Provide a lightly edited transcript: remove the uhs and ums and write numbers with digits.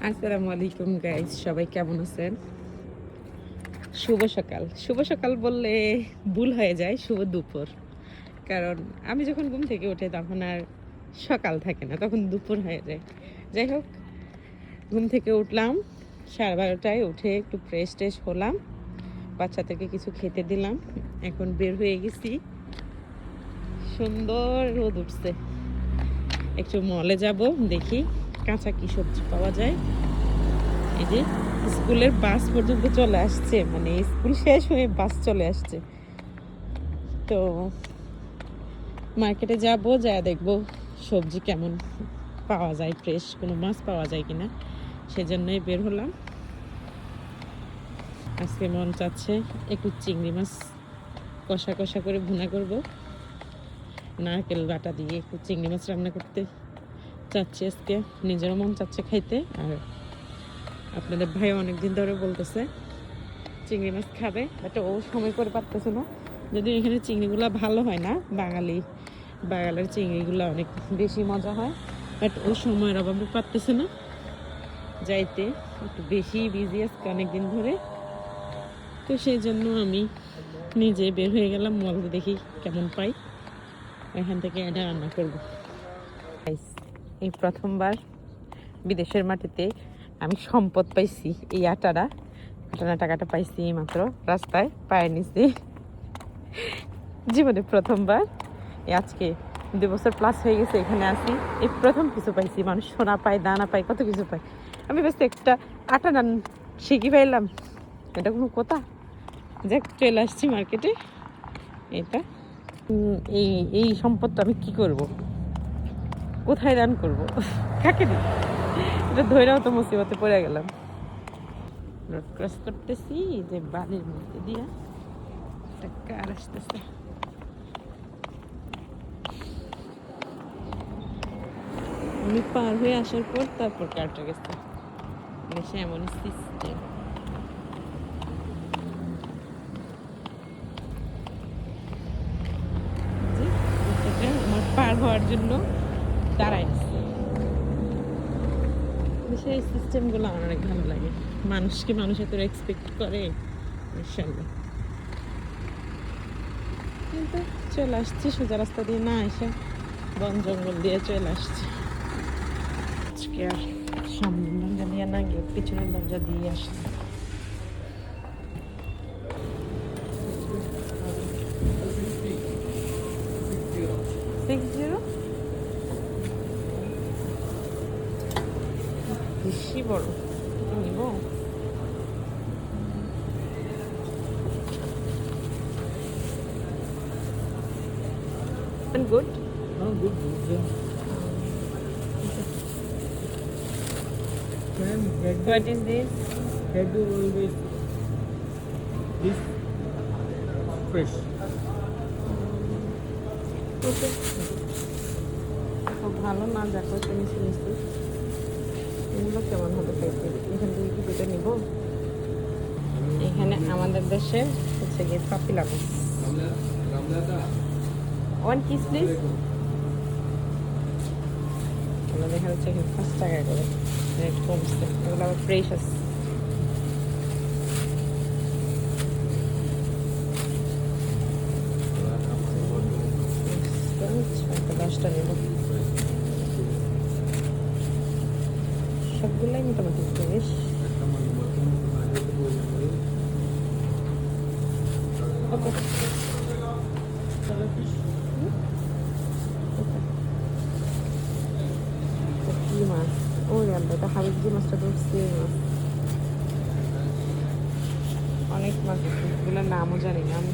আসসালামু আলাইকুম গাইস, সবাই কেমন আছেন? শুভ সকাল। শুভ সকাল বললে ভুল হয়ে যায়, শুভ দুপুর। কারণ আমি যখন ঘুম থেকে উঠি তখন আর সকাল থাকে না, তখন দুপুর হয়ে যায়। যাই হোক, ঘুম থেকে উঠলাম 12:30টায়, উঠে একটু ফ্রেশ ট্রেশ হলাম, বাচ্চাদেরকে কিছু খেতে দিলাম। এখন বের হয়ে গেছি, সুন্দর রোদ উঠছে। একটু মলে যাব, দেখি কাঁচা কি সবজি পাওয়া যায়। এই যে স্কুলের বাস পর্যন্ত চলে আসছে, মানে স্কুল শেষ হয়ে বাস চলে আসছে। তো মার্কেটে যাব, যা দেখবো সবজি কেমন পাওয়া যায়, ফ্রেশ কোনো মাছ পাওয়া যায় কিনা, সেজন্যই বের হলাম। আজকে মন চাচ্ছে একটু চিংড়ি মাছ কষা কষা করে ভুনা করব, নারকেল বাটা দিয়ে একটু চিংড়ি মাছ রান্না করতে চাচ্ছি আজকে। নিজেরও মন চাচ্ছে খাইতে, আর আপনাদের ভাই অনেকদিন ধরে বলতেছে চিংড়ি মাছ খাবে, বাট ও সময় করে পারতেছে না। যদি এখানে চিংড়িগুলো ভালো হয় না, বাঙালির চিংড়িগুলো অনেক বেশি মজা হয়, বাট ও সময়ের অভাবে পারতেছে না যাইতে, একটু বেশি বিজি আজকে অনেকদিন ধরে। তো সেই জন্য আমি নিজে বের হয়ে গেলাম মলতে, দেখি কেমন পাই, এখান থেকে এটা রান্না করব। এই প্রথমবার বিদেশের মাটিতে আমি সম্পদ পাইছি, এই আটানা টাকাটা পাইছি এই মাত্র রাস্তায় পায়ে নিছি, জীবনে প্রথমবার। আজকে 2 বছর প্লাস হয়ে গেছে এখানে আসি, এই প্রথম কিছু পাইছি। মানুষ সোনা পায়, দানা পায়, কত কিছু পায়, আমি ব্যস্ত একটা আটানা শিখি পাইলাম, এটা কোনো কথা? যাক, চলে আসছি মার্কেটে। এটা এই এই সম্পদটা আমি কি করব, কোথায় দান করব, কাকে দিই? এটা ধৈরাও তো মুসিবতে পড়ে গেলাম। রোড ক্রস করতেছি, যে বালির মধ্যে দিয়া একটা কার আসতেছে। আমি পার হয়ে আসার পর তারপর কারটা গেছে, বেশি এমন সিস্টেম। আমার পার হওয়ার জন্য দাঁড়ায় আছে। সেই সিস্টেমগুলো আমার অনেক ভালো লাগে। মানুষকে মানুষ এত এক্সপেক্ট করে, ইনশাল্লাহ। কিন্তু চলে আসছি সোজা রাস্তা দিয়ে না এসে বন জঙ্গল দিয়ে চলে আসছি। আজকে আর সামনের দরজা দিয়ে না গিয়ে পিছনের দরজা দিয়ে আসছি। বেশি বড় নিব, good. Oh, good, good. Yeah. Ma'am, What is this? head to always this fresh. Okay. খুব ভালো না, দেখো মিশি মিশি এগুলো কেমন হবে খাইতে। এখান থেকে কি দুটো নিব? এখানে আমাদের দেশে হচ্ছে গিয়ে পাপিলা মাছ। 1 piece প্লিজ। আমাদের এখানে হচ্ছে 5 টাকা করে রেট কমছে, এগুলো আবার ফ্রেশ আছে। একটা 10টা নেব, সবগুলাই মোটামুটি ফ্রেশ। কি মাছ? ওই আল্লাহ, এটা হাবিজি মাছটা ধরছি। মাছ অনেক মাছ আছে, এগুলোর নামও জানি না আমি।